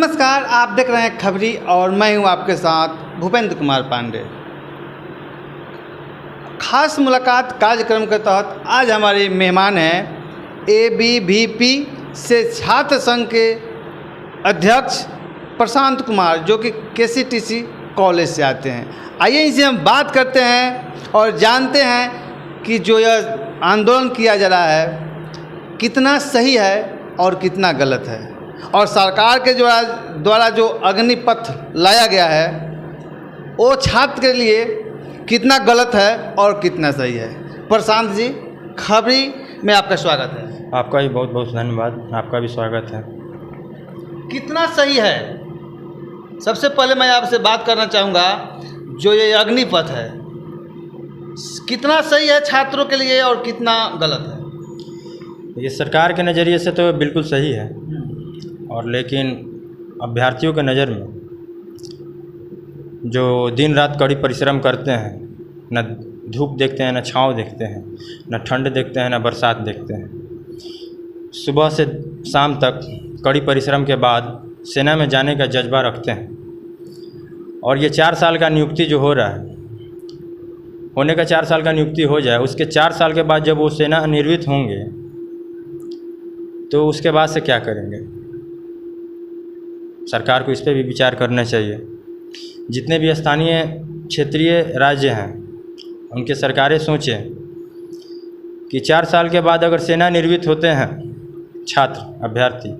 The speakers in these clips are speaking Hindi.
नमस्कार, आप देख रहे हैं खबरी और मैं हूं आपके साथ भूपेंद्र कुमार पांडे। खास मुलाकात कार्यक्रम के तहत आज हमारे मेहमान हैं ABVP से छात्र संघ के अध्यक्ष प्रशांत कुमार, जो कि KCTC कॉलेज से आते हैं। आइए इनसे हम बात करते हैं और जानते हैं कि जो यह आंदोलन किया जा रहा है कितना सही है और कितना गलत है, और सरकार के द्वारा जो अग्निपथ लाया गया है वो छात्र के लिए कितना गलत है और कितना सही है। प्रशांत जी, खबरी में आपका स्वागत है। आपका भी बहुत बहुत धन्यवाद, आपका भी स्वागत है। कितना सही है, सबसे पहले मैं आपसे बात करना चाहूँगा, जो ये अग्निपथ है कितना सही है छात्रों के लिए और कितना गलत है? ये सरकार के नज़रिए से तो बिल्कुल सही है, और लेकिन अभ्यर्थियों के नज़र में जो दिन रात कड़ी परिश्रम करते हैं, न धूप देखते हैं, न छाँव देखते हैं, न ठंड देखते हैं, न बरसात देखते हैं, सुबह से शाम तक कड़ी परिश्रम के बाद सेना में जाने का जज्बा रखते हैं। और ये 4 साल का नियुक्ति जो हो रहा है, होने का 4 साल का नियुक्ति हो जाए, उसके 4 साल के बाद जब वो सेना निर्वित होंगे तो उसके बाद से क्या करेंगे? सरकार को इस पर भी विचार करना चाहिए। जितने भी स्थानीय क्षेत्रीय राज्य हैं उनके सरकारें सोचें कि 4 साल के बाद अगर सेना निर्वित होते हैं छात्र अभ्यर्थी,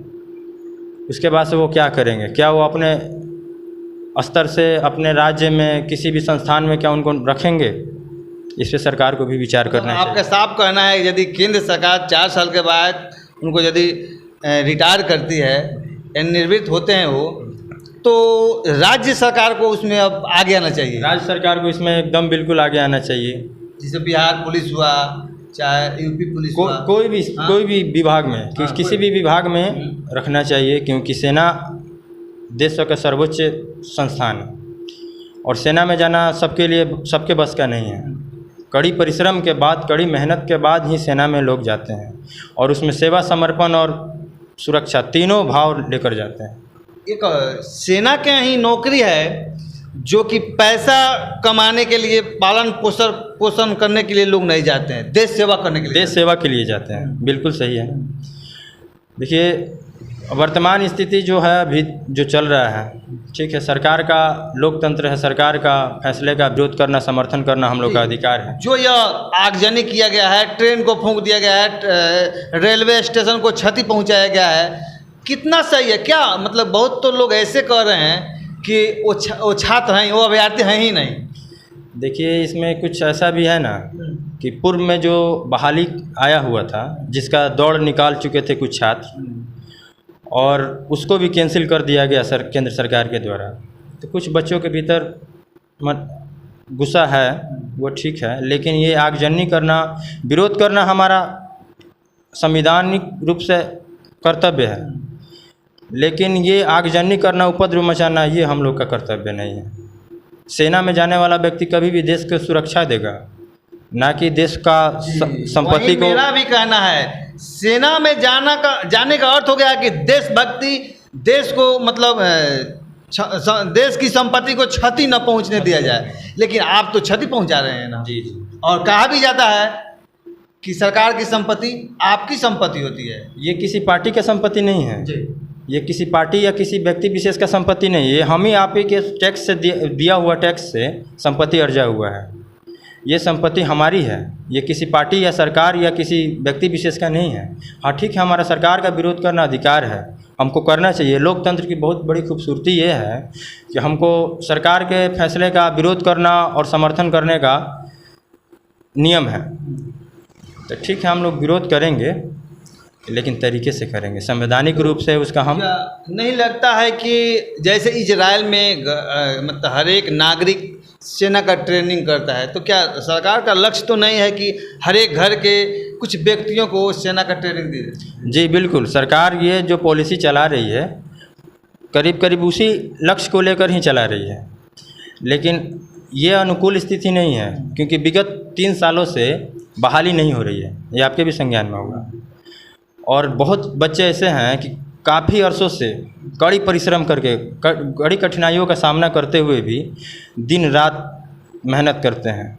उसके बाद से वो क्या करेंगे? क्या वो अपने स्तर से अपने राज्य में किसी भी संस्थान में क्या उनको रखेंगे? इस पर सरकार को भी विचार करना चाहिए। आपका साफ कहना है यदि केंद्र सरकार 4 साल के बाद उनको यदि रिटायर करती है, निर्वृत्त होते हैं वो, तो राज्य सरकार को उसमें अब आगे आना चाहिए। राज्य सरकार को इसमें एकदम बिल्कुल आगे आना चाहिए। जैसे बिहार पुलिस हुआ, चाहे यूपी पुलिस हुआ, कोई भी विभाग में किसी भी विभाग में रखना चाहिए, क्योंकि सेना देश का सर्वोच्च संस्थान है और सेना में जाना सबके लिए सबके बस का नहीं है। कड़ी परिश्रम के बाद, कड़ी मेहनत के बाद ही सेना में लोग जाते हैं, और उसमें सेवा, समर्पण और सुरक्षा तीनों भाव लेकर जाते हैं। एक सेना के ही नौकरी है जो कि पैसा कमाने के लिए, पालन पोषण करने के लिए लोग नहीं जाते हैं, देश सेवा करने के लिए, देश सेवा के लिए जाते हैं। बिल्कुल सही है। देखिए, वर्तमान स्थिति जो है अभी जो चल रहा है, ठीक है, सरकार का लोकतंत्र है, सरकार का फैसले का विरोध करना, समर्थन करना हम लोग का अधिकार है। जो यह आगजनी किया गया है, ट्रेन को फूंक दिया गया है, रेलवे स्टेशन को क्षति पहुंचाया गया है, कितना सही है? क्या मतलब, बहुत तो लोग ऐसे कह रहे हैं कि वो छात्र हैं, वो अभ्यर्थी हैं ही नहीं। देखिए, इसमें कुछ ऐसा भी है ना कि पूर्व में जो बहाली आया हुआ था, जिसका दौड़ निकाल चुके थे कुछ छात्र, और उसको भी कैंसिल कर दिया गया केंद्र सरकार के द्वारा। तो कुछ बच्चों के भीतर गुस्सा है, वो ठीक है, लेकिन ये आगजनी करना, विरोध करना हमारा संवैधानिक रूप से कर्तव्य है, लेकिन ये आगजनी करना, उपद्रव मचाना, ये हम लोग का कर्तव्य नहीं है। सेना में जाने वाला व्यक्ति कभी भी देश को सुरक्षा देगा, ना कि देश का संपत्ति को। मेरा भी कहना है, सेना में जाने का अर्थ हो गया कि देशभक्ति, देश को मतलब देश की संपत्ति को क्षति न पहुंचने दिया जाए, लेकिन आप तो क्षति पहुंचा रहे हैं ना। जी। और कहा भी जाता है कि सरकार की संपत्ति आपकी संपत्ति होती है। ये किसी पार्टी की संपत्ति नहीं है जी। ये किसी पार्टी या किसी व्यक्ति विशेष का संपत्ति नहीं है। ये हम ही आप ही के टैक्स से दिया हुआ टैक्स से संपत्ति अर्जा हुआ है। ये संपत्ति हमारी है, ये किसी पार्टी या सरकार या किसी व्यक्ति विशेष का नहीं है। हाँ ठीक है, हमारा सरकार का विरोध करना अधिकार है, हमको करना चाहिए। लोकतंत्र की बहुत बड़ी खूबसूरती ये है कि हमको सरकार के फैसले का विरोध करना और समर्थन करने का नियम है। तो ठीक है, हम लोग विरोध करेंगे, लेकिन तरीके से करेंगे, संवैधानिक रूप से उसका हम। नहीं लगता है कि जैसे इजराइल में मतलब हर एक नागरिक सेना का ट्रेनिंग करता है, तो क्या सरकार का लक्ष्य तो नहीं है कि हर एक घर के कुछ व्यक्तियों को सेना का ट्रेनिंग दे? जी बिल्कुल, सरकार ये जो पॉलिसी चला रही है करीब करीब उसी लक्ष्य को लेकर ही चला रही है, लेकिन ये अनुकूल स्थिति नहीं है, क्योंकि विगत 3 सालों से बहाली नहीं हो रही है, ये आपके भी संज्ञान में होगा। और बहुत बच्चे ऐसे हैं कि काफ़ी अरसों से कड़ी परिश्रम करके कड़ी कठिनाइयों का सामना करते हुए भी दिन रात मेहनत करते हैं।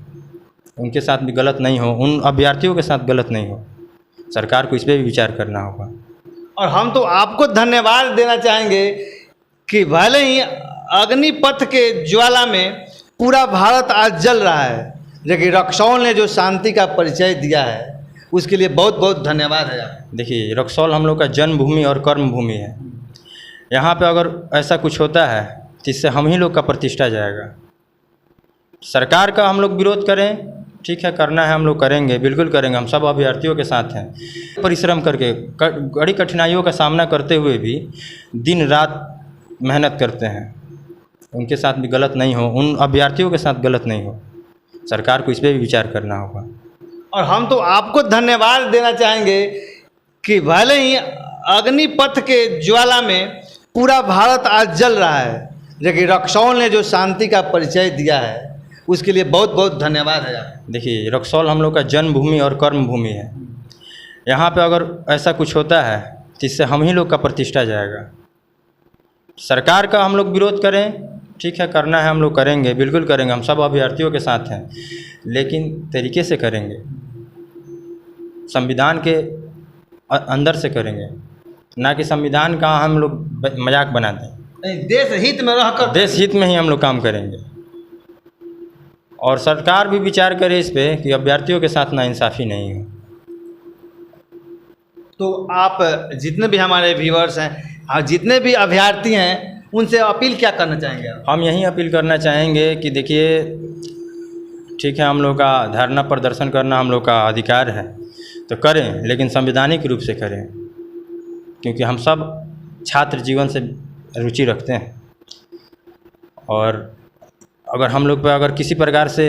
उनके साथ भी गलत नहीं हो, उन अभ्यर्थियों के साथ गलत नहीं हो। सरकार को इस पर भी विचार करना होगा। और हम तो आपको धन्यवाद देना चाहेंगे कि भले ही अग्निपथ के ज्वाला में पूरा भारत आज जल रहा है, लेकिन रक्सौल ने जो शांति का परिचय दिया है उसके लिए बहुत बहुत धन्यवाद है आप। देखिए, रक्सौल हम लोग का जन्मभूमि और कर्म भूमि है। यहाँ पे अगर ऐसा कुछ होता है तो इससे हम ही लोग का प्रतिष्ठा जाएगा। सरकार का हम लोग विरोध करें, ठीक है, करना है हम लोग करेंगे, बिल्कुल करेंगे। हम सब अभ्यर्थियों के साथ हैं। परिश्रम करके कड़ी कठिनाइयों का सामना करते हुए भी दिन रात मेहनत करते हैं। उनके साथ भी गलत नहीं हो, उन अभ्यर्थियों के साथ गलत नहीं हो। सरकार को इस पर भी विचार करना होगा। और हम तो आपको धन्यवाद देना चाहेंगे कि भले ही अग्निपथ के ज्वाला में पूरा भारत आज जल रहा है, लेकिन रक्सौल ने जो शांति का परिचय दिया है उसके लिए बहुत बहुत धन्यवाद है आप। देखिए, रक्सौल हम लोग का जन्मभूमि और कर्म भूमि है। यहाँ पे अगर ऐसा कुछ होता है तो इससे हम ही लोग का प्रतिष्ठा जाएगा। सरकार का हम लोग विरोध करें, ठीक है, करना है हम लोग करेंगे, बिल्कुल करेंगे। हम सब अभ्यर्थियों के साथ हैं, लेकिन तरीके से करेंगे, संविधान के अंदर से करेंगे, ना कि संविधान का हम लोग मजाक बना दें। नहीं, देश हित में रहकर, देश हित में ही हम लोग काम करेंगे। और सरकार भी विचार करे इस पे कि अभ्यर्थियों के साथ नाइंसाफ़ी नहीं है। तो आप जितने भी हमारे व्यूअर्स हैं और जितने भी अभ्यर्थी हैं उनसे अपील क्या करना चाहेंगे आप? हम यही अपील करना चाहेंगे कि देखिए, ठीक है, हम लोग का धरना प्रदर्शन करना हम लोग का अधिकार है, तो करें, लेकिन संवैधानिक रूप से करें, क्योंकि हम सब छात्र जीवन से रुचि रखते हैं। और अगर हम लोग पे अगर किसी प्रकार से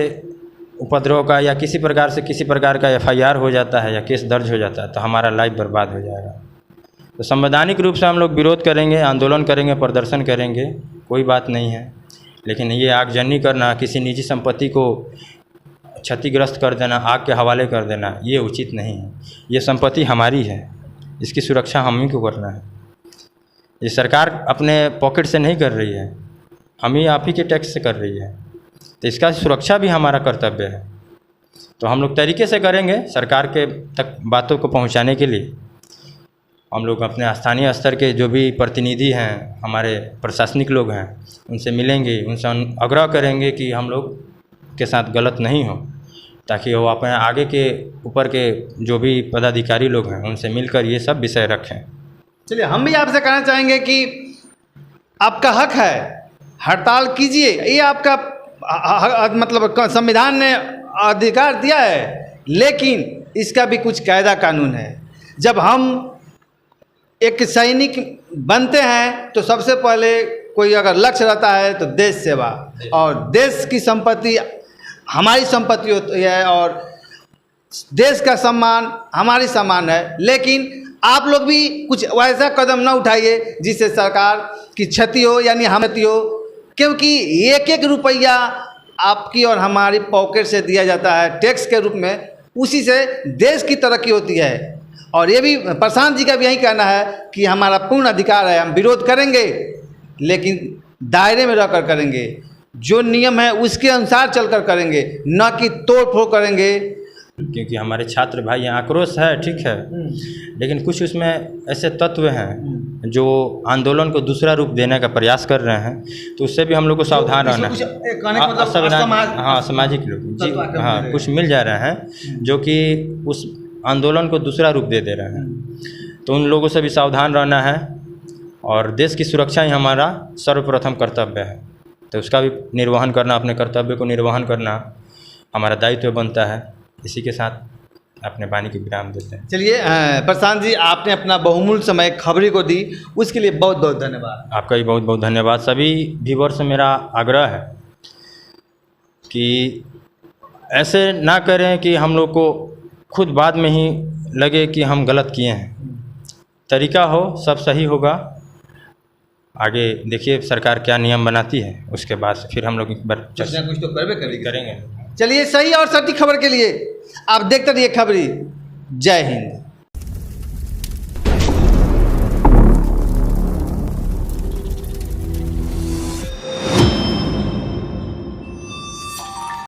उपद्रव का या किसी प्रकार से किसी प्रकार का FIR हो जाता है या केस दर्ज हो जाता है तो हमारा लाइफ बर्बाद हो जाएगा। तो संवैधानिक रूप से हम लोग विरोध करेंगे, आंदोलन करेंगे, प्रदर्शन करेंगे, कोई बात नहीं है। लेकिन ये आगजनी करना, किसी निजी संपत्ति को क्षतिग्रस्त कर देना, आग के हवाले कर देना, ये उचित नहीं है। ये संपत्ति हमारी है, इसकी सुरक्षा हम ही को करना है। ये सरकार अपने पॉकेट से नहीं कर रही है, हम ही आप ही के टैक्स से कर रही है, तो इसका सुरक्षा भी हमारा कर्तव्य है। तो हम लोग तरीके से करेंगे। सरकार के तक बातों को पहुंचाने के लिए हम लोग अपने स्थानीय स्तर के जो भी प्रतिनिधि हैं, हमारे प्रशासनिक लोग हैं, उनसे मिलेंगे, उनसे आग्रह करेंगे कि हम लोग के साथ गलत नहीं हो, ताकि वो अपने आगे के ऊपर के जो भी पदाधिकारी लोग हैं उनसे मिलकर ये सब विषय रखें। चलिए, हम भी आपसे कहना चाहेंगे कि आपका हक है, हड़ताल कीजिए, ये आपका मतलब संविधान ने अधिकार दिया है, लेकिन इसका भी कुछ कायदा कानून है। जब हम एक सैनिक बनते हैं तो सबसे पहले कोई अगर लक्ष्य रहता है तो देश सेवा, और देश की संपत्ति हमारी संपत्ति होती है और देश का सम्मान हमारी सम्मान है। लेकिन आप लोग भी कुछ वैसा कदम न उठाइए जिससे सरकार की क्षति हो, यानी हम क्षति हो, क्योंकि एक एक रुपया आपकी और हमारी पॉकेट से दिया जाता है टैक्स के रूप में, उसी से देश की तरक्की होती है। और ये भी प्रशांत जी का भी यही कहना है कि हमारा पूर्ण अधिकार है, हम विरोध करेंगे लेकिन दायरे में रहकर करेंगे, जो नियम है उसके अनुसार चलकर करेंगे, न कि तोड़ फोड़ करेंगे। क्योंकि हमारे छात्र भाई यहाँ आक्रोश है, ठीक है, लेकिन कुछ उसमें ऐसे तत्व हैं जो आंदोलन को दूसरा रूप देने का प्रयास कर रहे हैं, तो उससे भी हम लोग को सावधान रहना है। हाँ, सामाजिक लोग जी, हाँ, कुछ मिल जा रहे हैं जो कि उस आंदोलन को दूसरा रूप दे रहे हैं, तो उन लोगों से भी सावधान रहना है। और देश की सुरक्षा ही हमारा सर्वप्रथम कर्तव्य है, तो उसका भी निर्वहन करना, अपने कर्तव्य को निर्वहन करना हमारा दायित्व बनता है। इसी के साथ अपने वाणी को विराम देते हैं। चलिए प्रशांत जी, आपने अपना बहुमूल्य समय खबरी को दी, उसके लिए बहुत बहुत धन्यवाद। आपका भी बहुत बहुत धन्यवाद। सभी व्यूअर से मेरा आग्रह है कि ऐसे ना करें कि हम लोग को खुद बाद में ही लगे कि हम गलत किए हैं। तरीका हो, सब सही होगा। आगे देखिए सरकार क्या नियम बनाती है, उसके बाद फिर हम लोग एक बार कुछ ना कुछ तो करेंगे। चलिए, सही और सटीक खबर के लिए आप देखते रहिए खबरी। जय हिंद।